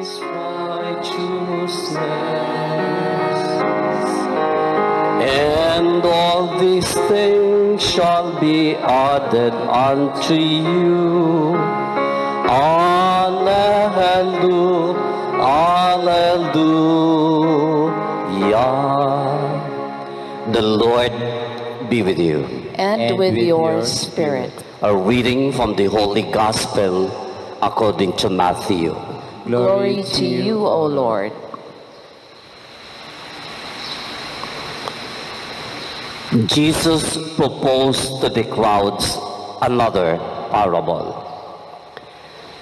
His righteousness, and all these things shall be added unto you. Alleluia, Alleluia. The Lord be with you. And with your spirit. A reading from the Holy Gospel according to Matthew. Glory to you, O Lord. Jesus proposed to the crowds another parable.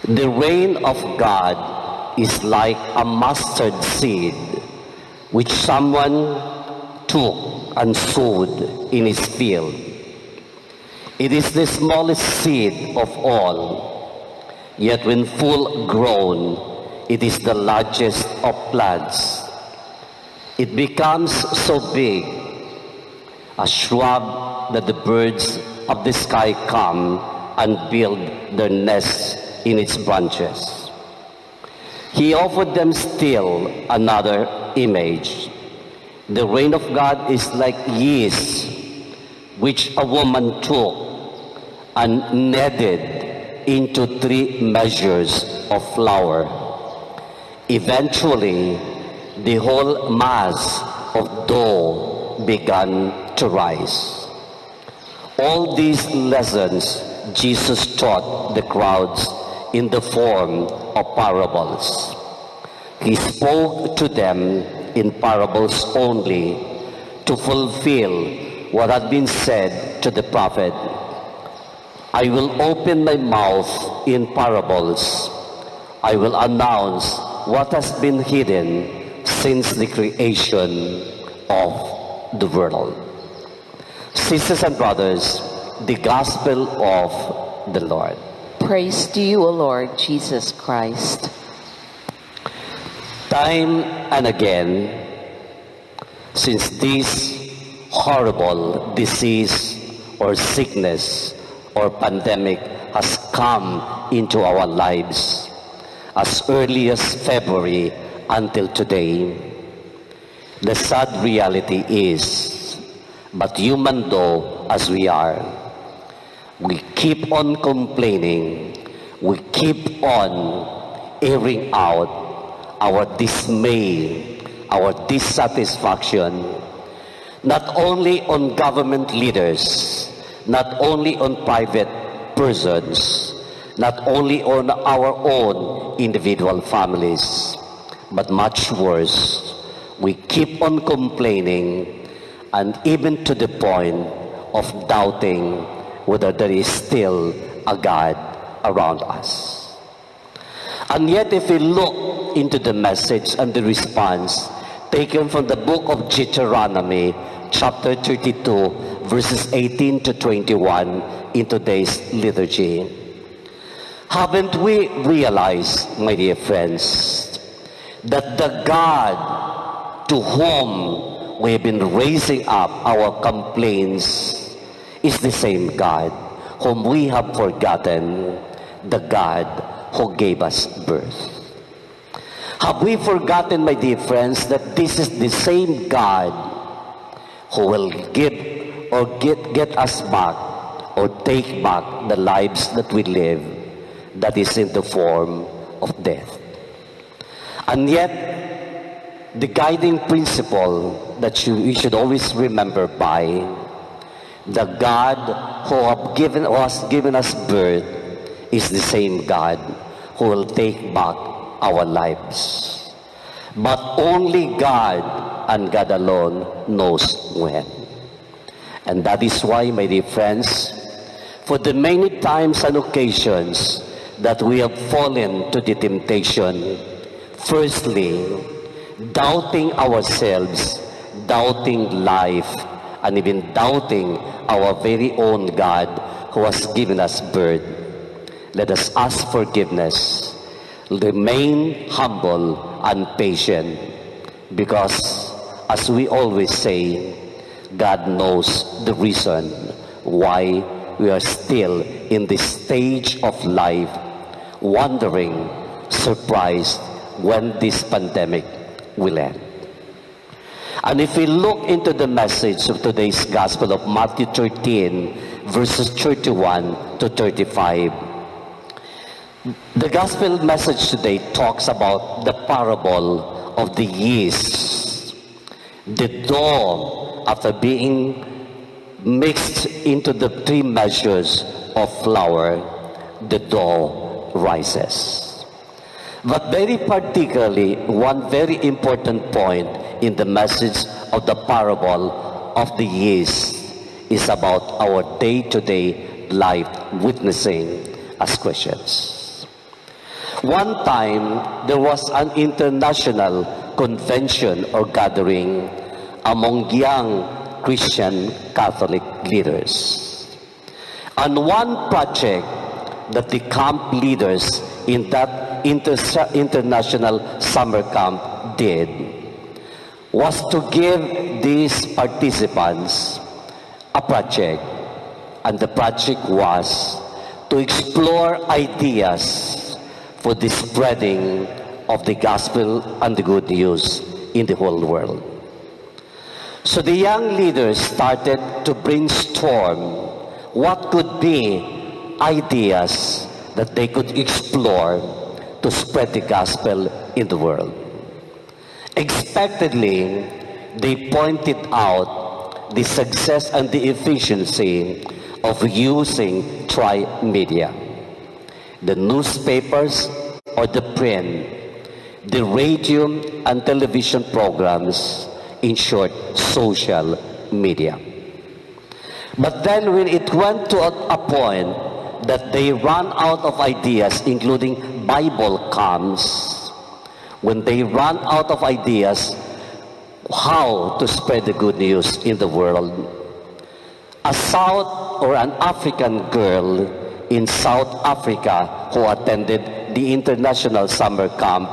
The reign of God is like a mustard seed which someone took and sowed in his field. It is the smallest seed of all, yet when full grown, it is the largest of plants. It becomes so big, a shrub, that the birds of the sky come and build their nests in its branches. He offered them still another image. The reign of God is like yeast, which a woman took and kneaded into 3 measures of flour. Eventually, the whole mass of dough began to rise. All these lessons Jesus taught the crowds in the form of parables. He spoke to them in parables only to fulfill what had been said to the prophet. I will open my mouth in parables. I will announce what has been hidden since the creation of the world. Sisters and brothers, the Gospel of the Lord. Praise to you, O Lord Jesus Christ. Time and again, since this horrible disease or sickness or pandemic has come into our lives, as early as February until today, the sad reality is, but human though as we are, we keep on complaining, we keep on airing out our dismay, our dissatisfaction, not only on government leaders, not only on private persons, not only on our own individual families, but much worse, we keep on complaining and even to the point of doubting whether there is still a God around us. And yet if we look into the message and the response taken from the book of Deuteronomy, chapter 32, verses 18 to 21 in today's liturgy, haven't we realized, my dear friends, that the God to whom we have been raising up our complaints is the same God whom we have forgotten, the God who gave us birth? Have we forgotten, my dear friends, that this is the same God who will give or get us back or take back the lives that we live that is in the form of death? And yet, the guiding principle that we should always remember by, the God who has given us birth is the same God who will take back our lives. But only God and God alone knows when. And that is why, my dear friends, for the many times and occasions that we have fallen to the temptation, firstly, doubting ourselves, doubting life, and even doubting our very own God who has given us birth, let us ask forgiveness, remain humble and patient, because as we always say, God knows the reason why we are still in this stage of life, wondering, surprised, when this pandemic will end. And if we look into the message of today's Gospel of Matthew 13, verses 31 to 35, the Gospel message today talks about the parable of the yeast. The dough, after being mixed into the 3 measures of flour, the dough rises. But very particularly, one very important point in the message of the parable of the yeast is about our day-to-day life witnessing as Christians. One time, there was an international convention or gathering among young Christian Catholic leaders. And one project that the camp leaders in that international summer camp did was to give these participants a project, and the project was to explore ideas for the spreading of the gospel and the good news in the whole world. So the young leaders started to brainstorm what could be ideas that they could explore to spread the gospel in the world. Expectedly, they pointed out the success and the efficiency of using tri-media, the newspapers or the print, the radio and television programs, in short, social media. But then when it went to a point that they ran out of ideas, including Bible camps, when they ran out of ideas how to spread the good news in the world, a South or an African girl in South Africa who attended the international summer camp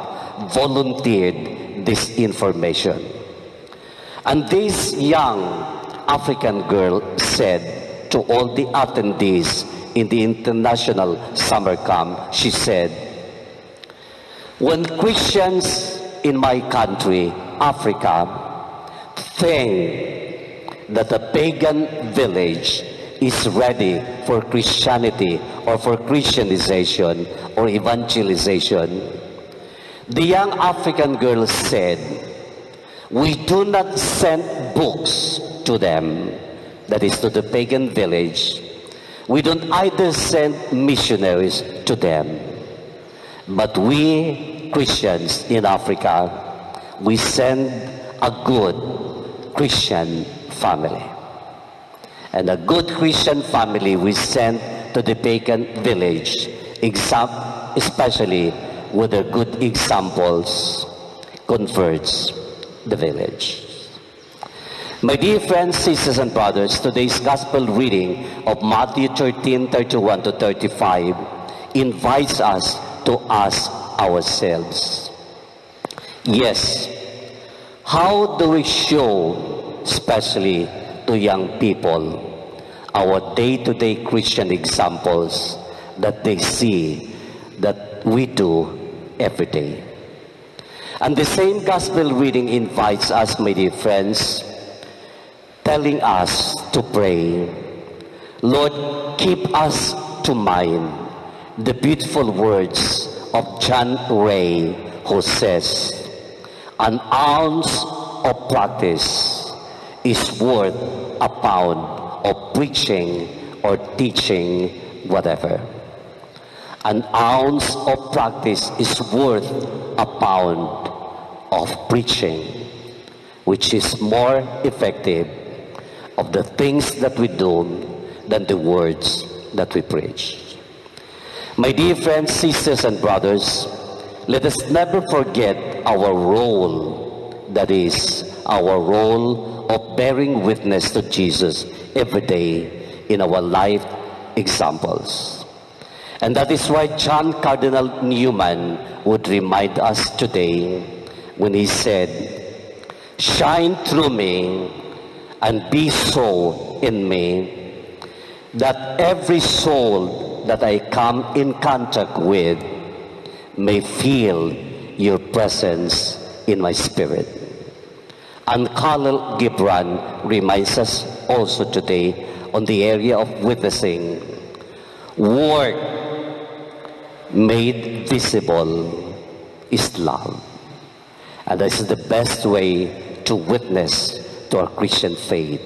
volunteered this information. And this young African girl said to all the attendees in the international summer camp, she said, "When Christians in my country, Africa, think that a pagan village is ready for Christianity or for Christianization or evangelization," the young African girl said, "We do not send books to them," that is to the pagan village. "We don't either send missionaries to them. But we Christians in Africa, we send a good Christian family. And a good Christian family we send to the pagan village, especially with their good examples, converts the village." My dear friends, sisters, and brothers, today's gospel reading of Matthew 13, 31 to 35 invites us to ask ourselves, yes, how do we show, especially to young people, our day-to-day Christian examples that they see that we do every day? And the same gospel reading invites us, my dear friends, telling us to pray, "Lord, keep us to mind the beautiful words of John Ray, who says, 'An ounce of practice is worth a pound of preaching or teaching whatever.' An ounce of practice is worth a pound of preaching, which is more effective of the things that we do than the words that we preach." My dear friends, sisters, and brothers, let us never forget our role, that is, our role of bearing witness to Jesus every day in our life examples. And that is why John Cardinal Newman would remind us today when he said, "Shine through me and be so in me that every soul that I come in contact with may feel your presence in my spirit. And Khalil Gibran reminds us also today on the area of witnessing. Work made visible is love. And this is the best way to witness to our Christian faith.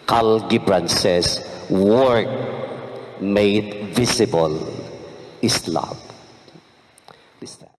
Khalil Gibran says, work made visible is love. Please stand.